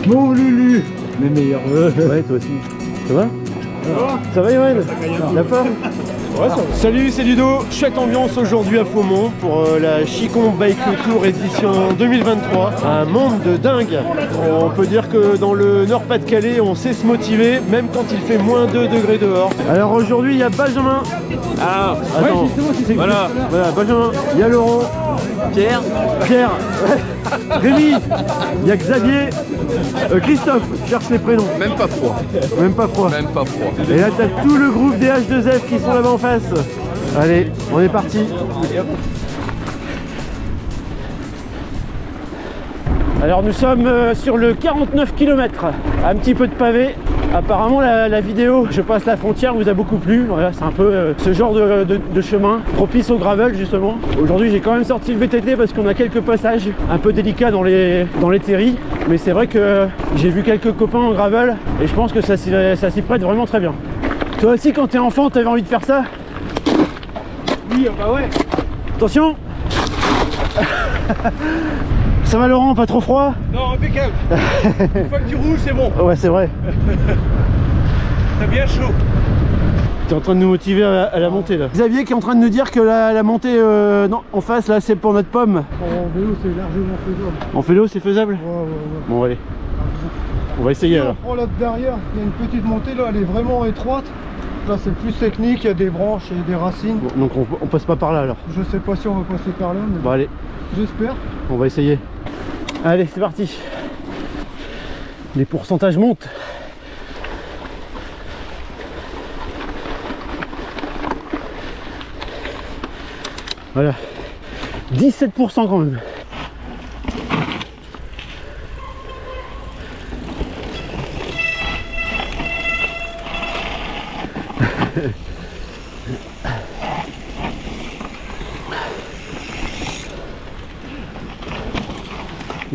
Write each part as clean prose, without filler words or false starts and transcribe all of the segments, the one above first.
Mon Lulu. Mes meilleurs vœux. Ouais, toi aussi. Ça va? Ça va, Yoann? La forme? Ouais, ça va. Salut, c'est Ludo. Chouette ambiance aujourd'hui à Faumont pour la Chicon Bike Tour édition 2023. Un monde de dingue. On peut dire que dans le Nord-Pas-de-Calais, on sait se motiver, même quand il fait moins 2 degrés dehors. Alors aujourd'hui, il y a Benjamin. Ah, attends. Ouais, voilà, Benjamin. Il y a Laurent. Pierre. Rémi. Il y a Xavier. Christophe. Cherche les prénoms. Même pas froid. Même pas froid. Même pas froid. Et là, t'as tout le groupe des H2F qui sont là-bas en face. Allez, on est parti. Alors nous sommes sur le 49 km, un petit peu de pavé. Apparemment la vidéo Je passe la frontière vous a beaucoup plu. Voilà, c'est un peu ce genre de chemin propice au gravel justement. Aujourd'hui j'ai quand même sorti le VTT parce qu'on a quelques passages un peu délicats dans les terris. Mais c'est vrai que j'ai vu quelques copains en gravel et je pense que ça s'y prête vraiment très bien. Toi aussi quand t'es enfant t'avais envie de faire ça? Oui, bah ouais. Attention. Ça va Laurent, pas trop froid? Non, impeccable. Une fois que tu roules, c'est bon. Ouais, c'est vrai. T'as bien chaud. T'es en train de nous motiver à la montée là. Xavier qui est en train de nous dire que la montée non, en face là c'est pour notre pomme. En vélo, c'est largement faisable. En vélo c'est faisable? Ouais. Bon allez. On va essayer alors. On prend là derrière, il y a une petite montée là, elle est vraiment étroite. Là c'est plus technique, il y a des branches et des racines. Bon, donc on passe pas par là alors. Je sais pas si on va passer par là, mais Bon allez. J'espère. On va essayer. Allez, c'est parti. Les pourcentages montent. Voilà. 17% quand même.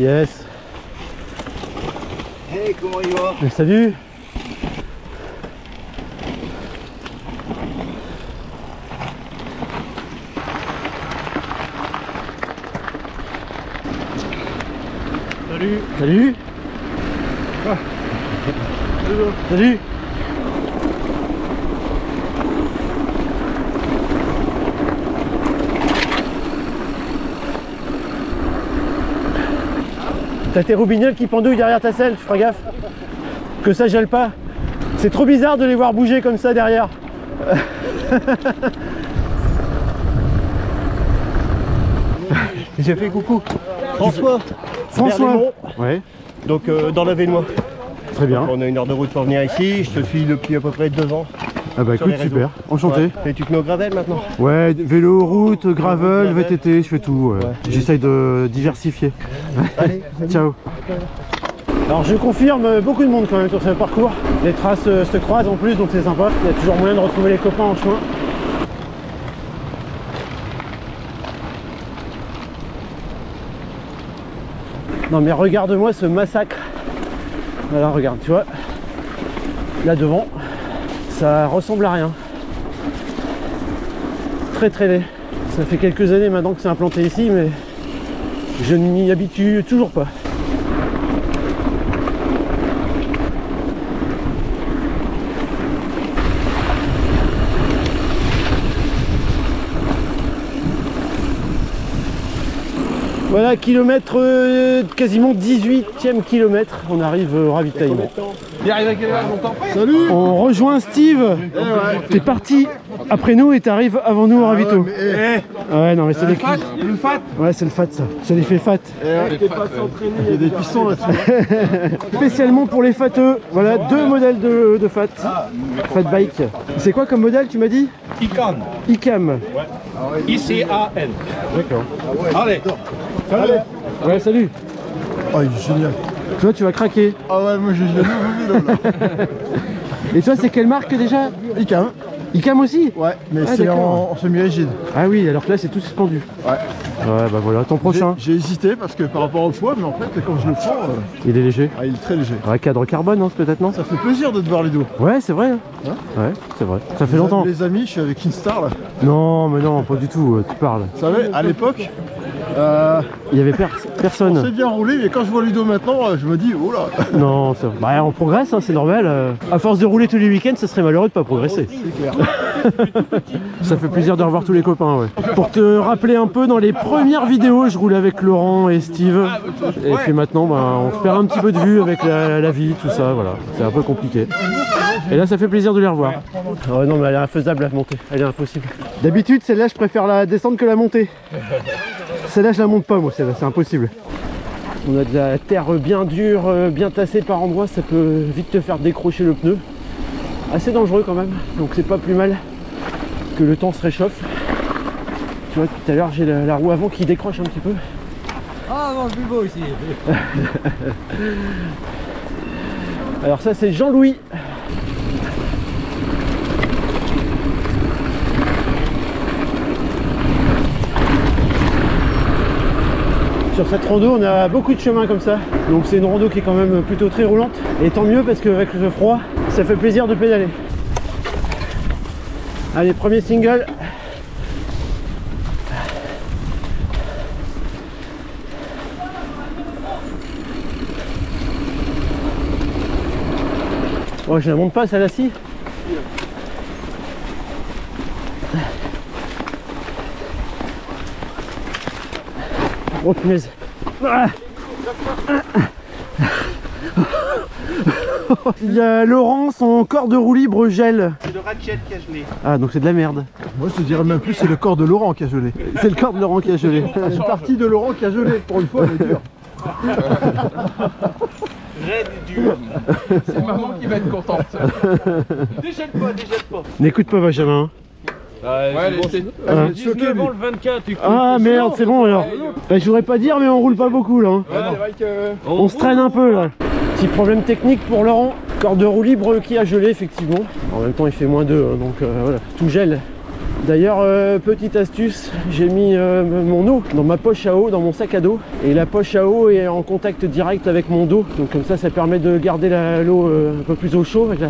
Yes. Hey, comment il va? Salut. Salut. Salut. Ah. Salut. T'as tes roubignoles qui pendouillent derrière ta selle, tu feras gaffe que ça gèle pas. C'est trop bizarre de les voir bouger comme ça derrière. J'ai fait coucou. François. Ouais. Donc dans la Vénois. Très bien. Donc, on a 1 heure de route pour venir ici. Je te suis depuis à peu près 2 ans. Ah bah sur écoute, les réseaux. super. Enchanté. Ouais. Et tu te mets au gravel maintenant? Ouais, vélo, route, gravel, Gravel. VTT, je fais tout. Ouais. J'essaye de diversifier. Allez, Ciao. Alors je confirme, beaucoup de monde quand même sur ce parcours. Les traces se croisent en plus, donc c'est sympa. Il y a toujours moyen de retrouver les copains en chemin. Non mais regarde-moi ce massacre. Voilà, regarde, tu vois. Là devant, ça ressemble à rien. Très laid. Ça fait quelques années maintenant que c'est implanté ici, mais je ne m'y habitue toujours pas. Voilà, quasiment 18e kilomètre, on arrive au ravitaillement. Il arrive à quelle heure? Longtemps? Salut. On rejoint Steve. T'es parti après nous et t'arrives avant nous au ravito. Ouais, non mais c'est des Le fat. Ouais, c'est le fat ça. C'est l'effet fat. Il y a des pistons là-dessus. Spécialement pour les fateux. Voilà, 2 modèles de fat. Fat bike. C'est quoi comme modèle tu m'as dit? Icam. Icam. I-C-A-N. D'accord. Allez. Salut. Ouais, salut. Oh, il est génial. Toi, tu vas craquer. Ah ouais, moi j'ai le nouveau vélo là. Et toi, c'est quelle marque déjà? Icam. Icam aussi? Ouais, mais Ah, c'est d'accord. en semi-rigide. Ah oui, alors que là, c'est tout suspendu. Ouais. Ouais, bah voilà, ton prochain. J'ai hésité parce que par rapport au poids, mais en fait, quand je le prends, Il est léger. il est très léger. Ouais, cadre carbone, hein, peut-être, non? Ça fait plaisir de te voir les dos. Ouais, c'est vrai. Hein? Ouais, c'est vrai. Ça fait longtemps. Les amis, je suis avec Instar là. Non, mais non, pas du tout, tu parles. Vous savez, à l'époque, Il y avait personne. On s'est bien roulé, mais quand je vois Ludo maintenant, je me dis, oh là. Non, bah, on progresse, hein, c'est normal. À force de rouler tous les week-ends, ça serait malheureux de pas progresser. C'est clair. Ça fait plaisir de revoir tous les copains, ouais. Pour te rappeler un peu, dans les premières vidéos, je roulais avec Laurent et Steve. Et puis maintenant, bah, on se perd un petit peu de vue avec la vie, tout ça, voilà. C'est un peu compliqué. Et là, ça fait plaisir de les revoir. Oh non, mais elle est infaisable la montée, elle est impossible. D'habitude, celle-là, je préfère la descendre que la monter. Celle-là, je la monte pas, moi, celle-là, c'est impossible. On a de la terre bien dure, bien tassée par endroits, ça peut vite te faire décrocher le pneu. Assez dangereux quand même, donc c'est pas plus mal que le temps se réchauffe. Tu vois, tout à l'heure, j'ai la roue avant qui décroche un petit peu. Ah bon, plus beau ici. Alors ça, c'est Jean-Louis. Sur cette rando, on a beaucoup de chemins comme ça, donc c'est une rando qui est quand même plutôt très roulante, et tant mieux parce qu'avec le froid, ça fait plaisir de pédaler. Allez, premier single. Oh, je la monte pas celle-là, si. Oh punaise. Il y a Laurent, son corps de roue libre gèle. C'est le ratchet qui a gelé. Ah, donc c'est de la merde. Moi, je te dirais même plus, c'est le corps de Laurent qui a gelé. C'est le corps de Laurent qui a gelé. C'est une partie de Laurent qui a gelé. Pour une fois, elle est dure. Raide et dur. C'est maman qui va être contente. Déjette pas, déjette pas. N'écoute pas Benjamin. Ouais, c'est- Ah. 19 ans le 24. tu Ah merde, c'est bon alors. Bah, je voudrais pas dire, mais on roule pas beaucoup là. Hein. Ouais, c'est vrai que. On se traîne un peu là. Petit problème technique pour Laurent. Corps de roue libre qui a gelé effectivement. En même temps il fait -2, hein, donc voilà, tout gèle. D'ailleurs, petite astuce, j'ai mis mon eau dans ma poche à eau, dans mon sac à dos. Et la poche à eau est en contact direct avec mon dos. Donc comme ça permet de garder l'eau un peu plus au chaud, avec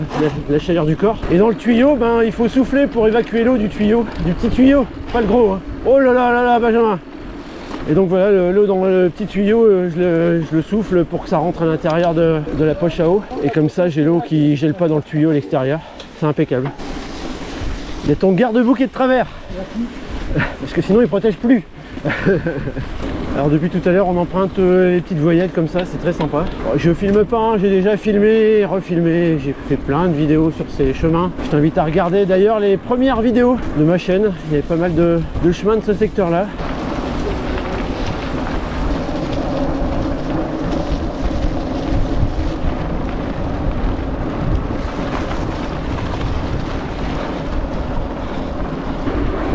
la chaleur du corps. Et dans le tuyau, ben, il faut souffler pour évacuer l'eau du tuyau. Du petit tuyau, pas le gros. Hein. Oh là là là là, Benjamin. Et donc voilà, l'eau dans le petit tuyau, je le souffle pour que ça rentre à l'intérieur de la poche à eau. Et comme ça, j'ai l'eau qui gèle pas dans le tuyau à l'extérieur. C'est impeccable. Il y a ton garde-boue qui est de travers. Parce que sinon il protège plus. Alors depuis tout à l'heure on emprunte les petites voyettes comme ça, c'est très sympa. Bon, je filme pas, hein, j'ai déjà filmé, refilmé, j'ai fait plein de vidéos sur ces chemins. Je t'invite à regarder d'ailleurs les premières vidéos de ma chaîne. Il y avait pas mal de chemins de ce secteur là.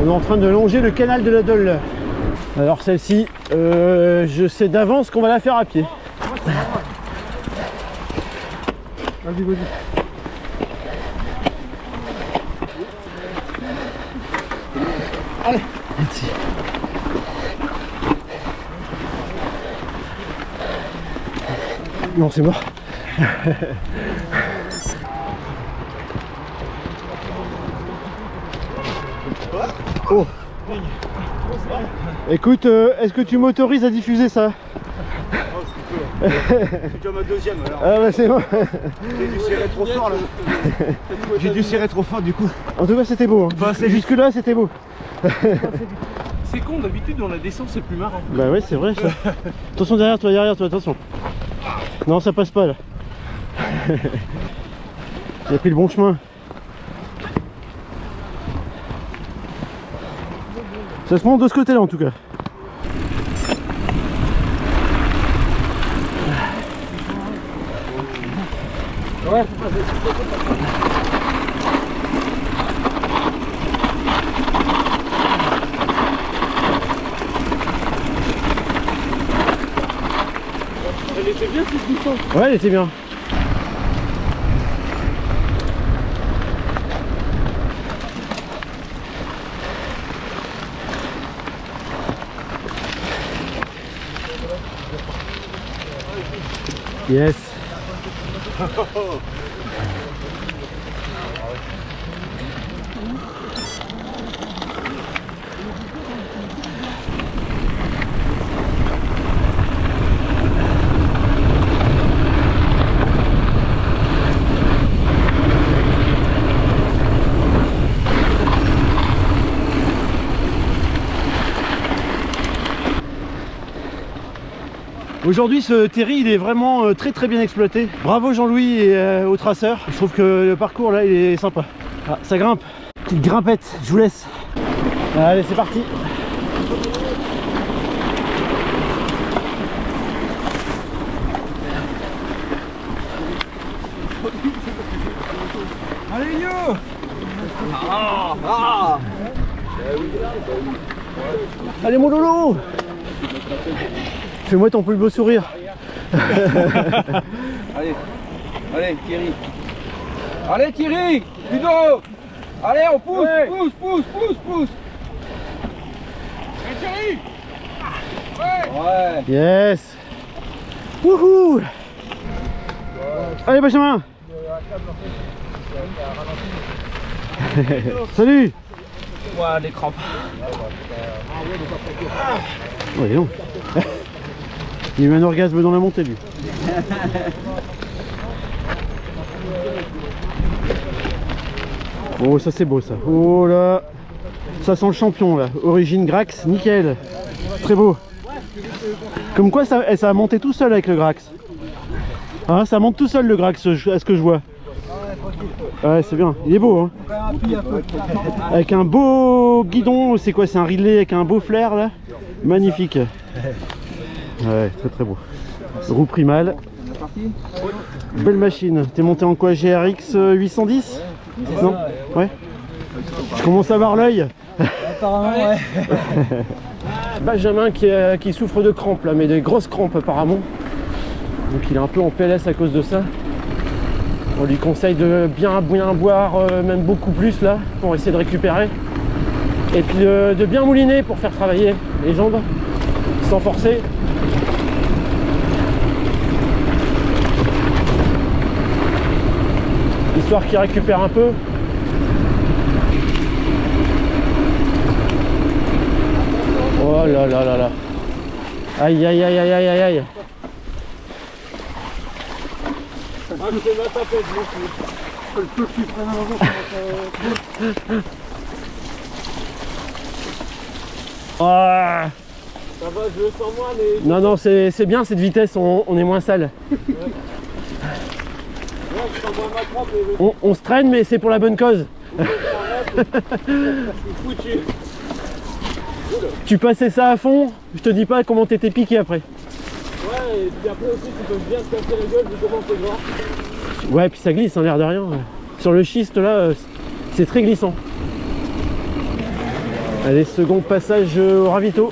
On est en train de longer le canal de la Dolle. Alors celle-ci, je sais d'avance qu'on va la faire à pied. Vas-y, vas-y. Allez. Non, c'est mort. Oh. Écoute, est-ce que tu m'autorises à diffuser ça? C'est déjà ma deuxième alors. Ah bah c'est bon. J'ai dû serrer trop fort là. J'ai dû serrer trop fort du coup. En tout cas c'était beau. Hein. Bah, Jusque là c'était beau. C'est con, d'habitude on la descend, c'est plus marrant. Bah ouais c'est vrai ça. Attention derrière toi, attention. Non ça passe pas là. Il a pris le bon chemin. Ça se monte de ce côté là en tout cas. Ouais, elle était bien cette distance. Ouais elle était bien. Yes. Aujourd'hui ce terri il est vraiment très bien exploité. Bravo Jean-Louis et aux traceurs. Je trouve que le parcours là il est sympa. Ah, ça grimpe. Petite grimpette, je vous laisse. Allez c'est parti. Allez yo. Allez mon loulou. Fais-moi ton plus beau sourire. Allez, allez Thierry. Allez Thierry, Ludo. Allez on pousse, pousse. Allez Thierry. Ouais. Yes. Wouhou. Allez Benjamin. Salut. Ouais, les crampes. Ouais, non. Il y a eu un orgasme dans la montée lui. Oh ça c'est beau ça. Oh là. Ça sent le champion là. Origine Grax, nickel. Très beau. Comme quoi ça a monté tout seul avec le Grax. Hein, ça monte tout seul le Grax à ce que je vois. Ouais c'est bien, il est beau hein. Avec un beau guidon, c'est quoi? C'est un Ridley avec un beau flair là. Magnifique. Ouais, très beau. Roue primale. Belle machine. T'es monté en quoi? GRX 810? Non? Ouais. Je commence à avoir l'œil. Apparemment ouais. Benjamin qui souffre de crampes là, mais des grosses crampes apparemment. Donc il est un peu en PLS à cause de ça. On lui conseille de bien boire, même beaucoup plus là, pour essayer de récupérer. Et puis de bien mouliner pour faire travailler les jambes, sans forcer. Histoire qu'il récupère un peu. Oh là là là là. Aïe aïe aïe aïe aïe aïe aïe. Ah, je fais ma tapette, moi je peux que tu prennes un jour. Ah. Ça va, je le sens moins, mais. Non, non, c'est bien cette vitesse, on est moins sale. Ouais, je sens moins ma crampe, mais. On se traîne, mais c'est pour la bonne cause. Tu passais ça à fond, je te dis pas comment t'étais piqué après. Ouais, et puis après aussi, tu peux bien te casser la gueule, justement, c'est voir. Ouais, puis ça glisse, hein, l'air de rien. Sur le schiste là, c'est très glissant. Allez, second passage au ravito.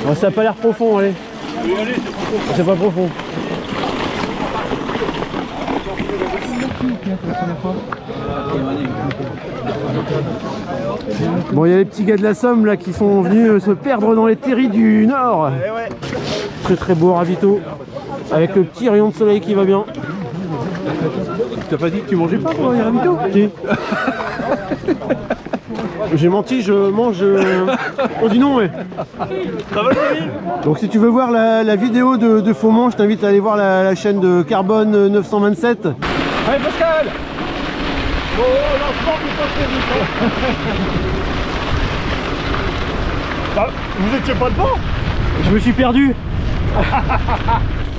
Oh, ça a pas l'air profond, allez. Oui, allez, c'est pas C'est pas profond. profond. Bon, il y a les petits gars de la Somme là qui sont venus se perdre dans les terris du Nord. Très beau ravito. Avec le petit rayon de soleil qui va bien. T'as pas dit que tu mangeais pas toi, les ravito? Ok. J'ai menti, je mange. On dit non, ouais. Ça va, Jérémy? Donc, si tu veux voir la vidéo de Faumont, je t'invite à aller voir la chaîne de Carbone 927. Allez, Pascal! Oh, lancement, mais pas très vite. Ah, vous étiez pas devant? Je me suis perdu.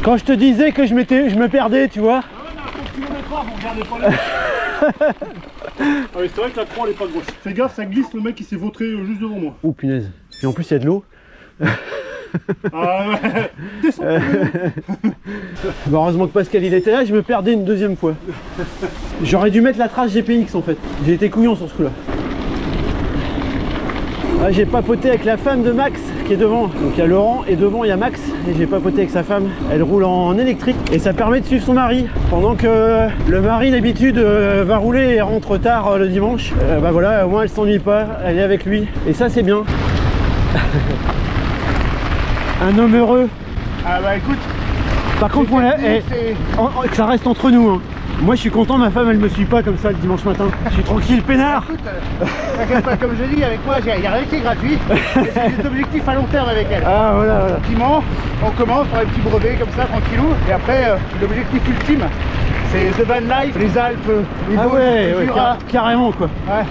Quand je te disais que je me perdais, tu vois. Vous regardez pas là. Ah oui, c'est vrai que la croix elle est pas grosse. Fais gaffe, ça glisse, le mec il s'est vautré juste devant moi. Oh punaise. Et en plus il y a de l'eau. Ah ouais. Descends. Bah, heureusement que Pascal il était là, je me perdais une deuxième fois. J'aurais dû mettre la trace GPX en fait. J'ai été couillon sur ce coup là. Ah, j'ai papoté avec la femme de Max qui est devant. Donc il y a Laurent et devant il y a Max. Et j'ai papoté avec sa femme. Elle roule en électrique et ça permet de suivre son mari. Pendant que le mari d'habitude va rouler et rentre tard le dimanche. Bah voilà, au moins elle s'ennuie pas, elle est avec lui. Et ça c'est bien. Un homme heureux. Ah bah écoute. Par contre moi, que ça reste entre nous. Hein. Moi je suis content, ma femme elle me suit pas comme ça le dimanche matin. Je suis tranquille, peinard. Écoute, t'inquiète pas, comme je dis, avec moi, il n'y a rien qui est gratuit. J'ai des objectifs à long terme avec elle. Ah voilà, voilà. Effectivement, on commence par un petit brevet comme ça, tranquillou. Et après, l'objectif ultime, c'est The Van Life, les Alpes, les Ah Vosges, ouais, le ouais, Jura. carrément quoi. Ouais.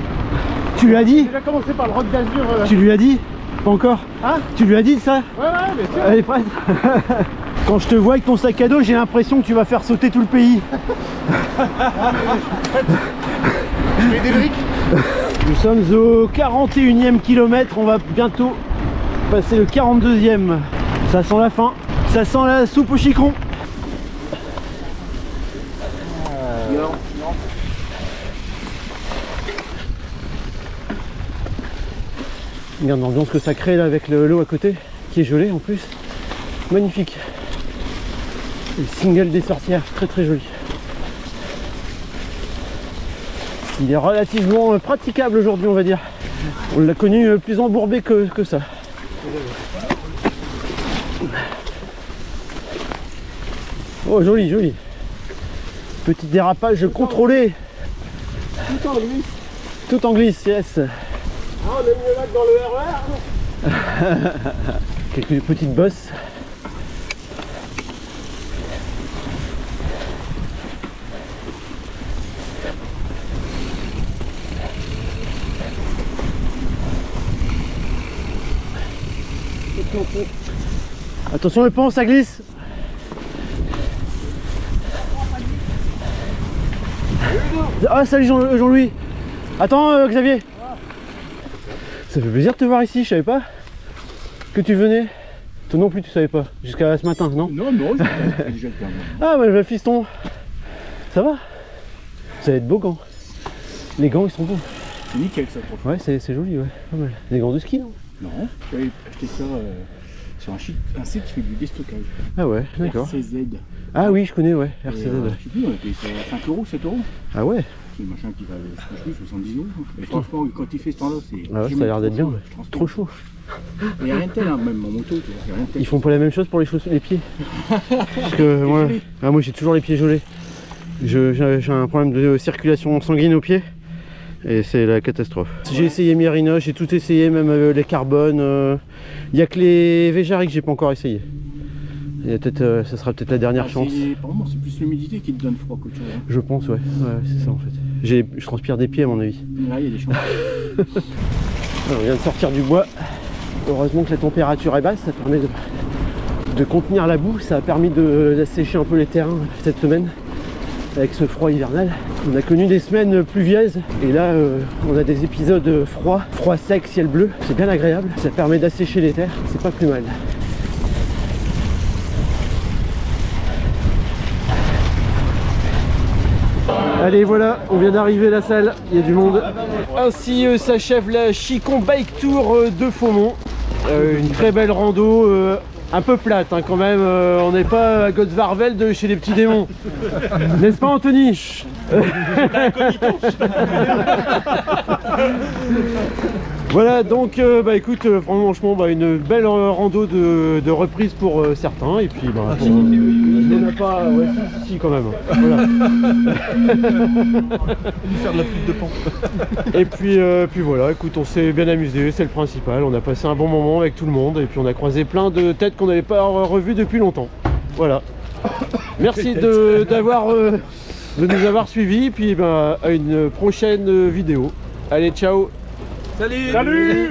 Tu lui as dit? J'ai déjà commencé par le Roc d'Azur. Tu lui as dit? Pas encore? Hein? Tu lui as dit ça? Ouais, bien sûr. Elle est prête. Quand je te vois avec ton sac à dos, j'ai l'impression que tu vas faire sauter tout le pays. Je mets des briques. Nous sommes au 41e kilomètre, on va bientôt passer le 42e. Ça sent la fin, ça sent la soupe au chicron. Regarde l'ambiance que ça crée là avec l'eau à côté, qui est gelée en plus. Magnifique. Le single des sorcières, très très joli. Il est relativement praticable aujourd'hui, on va dire. On l'a connu plus embourbé que ça. Oh, joli, joli. Petit dérapage contrôlé. Tout en glisse. Tout en glisse, yes. Ah, on est mieux là que dans le RER. Quelques petites bosses. Attention le pont, ça glisse. Ah salut Jean-Louis. Attends Xavier. Ça fait plaisir de te voir ici, je savais pas que tu venais. Toi non plus tu savais pas, jusqu'à ce matin, non? Non, c'est déjà le permis. Ah bah fiston. Ça va? Ça va être beau gants. Les gants ils sont beaux. C'est nickel ça, trop. Ouais c'est joli, ouais, pas mal. Des gants de ski non? Non, j'avais acheté ça sur un site qui fait du déstockage. Ah ouais, d'accord. RCZ. Ah oui je connais, ouais, RCZ. Je sais plus, on a payé ça 5 €, 7 €. Ah ouais? C'est le machin qui va 70 €. Et franchement, quand il fait ce temps-là, c'est. Ah ouais, ça a l'air d'être bien, ouais. Trop Trop chaud. Il n'y a rien de tel, hein, même en moto, tu vois. Il y a rien de tel. Ils font pas la même chose pour les chaussures, les pieds. Parce que moi j'ai toujours les pieds gelés. J'ai un problème de circulation sanguine aux pieds. Et c'est la catastrophe. J'ai essayé Mérinoche, j'ai tout essayé, même les carbones. Il n'y a que les Véjari que j'ai pas encore essayé. Ça sera peut-être la dernière chance. Apparemment, c'est plus l'humidité qui te donne froid qu'autre chose. Hein. Je pense, ouais c'est ça en fait. Je transpire des pieds à mon avis. Là, il y a des chances. On vient de sortir du bois. Heureusement que la température est basse, ça permet de contenir la boue. Ça a permis d'assécher un peu les terrains cette semaine. Avec ce froid hivernal, on a connu des semaines pluvieuses et là on a des épisodes froid sec, ciel bleu, c'est bien agréable, ça permet d'assécher les terres, c'est pas plus mal. Allez voilà, on vient d'arriver à la salle, il y a du monde. Ainsi s'achève la Chicon Bike Tour de Faumont. Une très belle rando, un peu plate hein, quand même, on n'est pas à Godvarvel de chez les petits démons. N'est-ce pas Anthony? Voilà donc écoute franchement une belle rando de reprise pour certains et puis on n'a pas si quand même voilà. Faire de la flûte de pan. Et puis voilà, écoute, on s'est bien amusé, c'est le principal, on a passé un bon moment avec tout le monde et puis on a croisé plein de têtes qu'on n'avait pas revues depuis longtemps. Voilà. Merci de nous avoir suivis et puis à une prochaine vidéo. Allez ciao. Salut.